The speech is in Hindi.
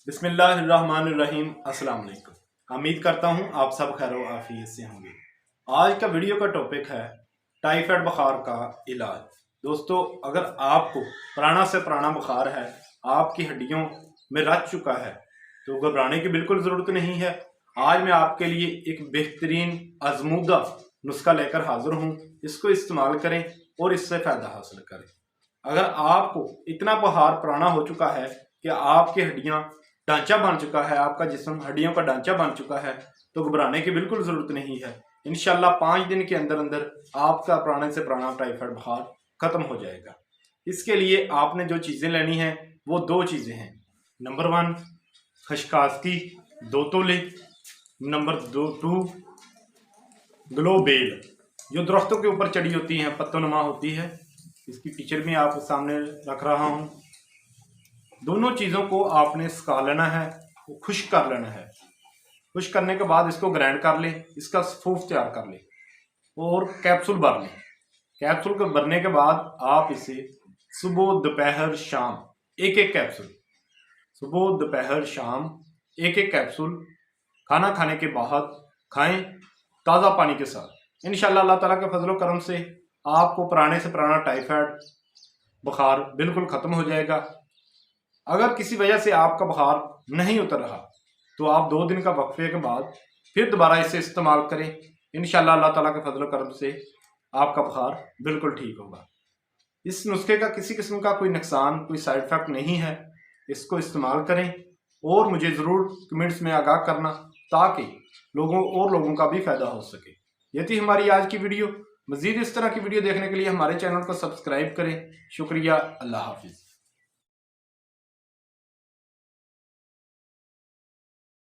बिस्मिल्लाहिर्रहमानिर्रहीम। अस्सलाम वालेकुम। उम्मीद करता हूँ आप सब खैर व आफियत से होंगे। आज का वीडियो का टॉपिक है टाइफाइड बुखार का इलाज। दोस्तों, अगर आपको पुराना से पुराना बुखार है, आपकी हड्डियों में रच चुका है, तो घबराने की बिल्कुल ज़रूरत नहीं है। आज मैं आपके लिए एक बेहतरीन आजमूदा नुस्खा लेकर हाजिर हूँ। इसको इस्तेमाल करें और इससे फ़ायदा हासिल करें। अगर आपको इतना बुखार पुराना हो चुका है कि आपकी हड्डियाँ ढांचा बन चुका है, आपका जिस्म हड्डियों का ढांचा बन चुका है, तो घबराने की बिल्कुल ज़रूरत नहीं है। इंशाल्लाह 5 दिन के अंदर अंदर आपका पुराने से पुराना टाइफाइड बुखार ख़त्म हो जाएगा। इसके लिए आपने जो चीज़ें लेनी हैं वो 2 चीज़ें हैं। नंबर 1 खशकास की 2 तोले। नंबर 2 ग्लो बेल, जो दरख्तों के ऊपर चढ़ी होती हैं, पत्तोनुमा होती है। इसकी पिक्चर भी आपके सामने रख रहा हूँ। दोनों चीज़ों को आपने सुखा लेना है, खुश्क कर लेना है। खुश्क करने के बाद इसको ग्राइंड कर लें, इसका फूफ तैयार कर लें और कैप्सूल भर लें। कैप्सूल को भरने के बाद आप इसे सुबह दोपहर शाम एक एक कैप्सूल, सुबह दोपहर शाम एक एक कैप्सूल खाना खाने के बाद खाएं, ताज़ा पानी के साथ। इंशाल्लाह अल्लाह ताला के फजलो करम से आपको पुराने से पुराना टाइफाइड बुखार बिल्कुल ख़त्म हो जाएगा। अगर किसी वजह से आपका बुखार नहीं उतर रहा तो आप 2 दिन का वक्फे के बाद फिर दोबारा इसे इस्तेमाल करें। इंशाल्लाह अल्लाह ताला के फजल करम से आपका बुखार बिल्कुल ठीक होगा। इस नुस्खे का किसी किस्म का कोई नुकसान, कोई साइड इफेक्ट नहीं है। इसको इस्तेमाल करें और मुझे ज़रूर कमेंट्स में आगाह करना, ताकि लोगों का भी फ़ायदा हो सके। ये थी हमारी आज की वीडियो। मज़ीद इस तरह की वीडियो देखने के लिए हमारे चैनल को सब्सक्राइब करें। शुक्रिया। अल्लाह हाफिज़।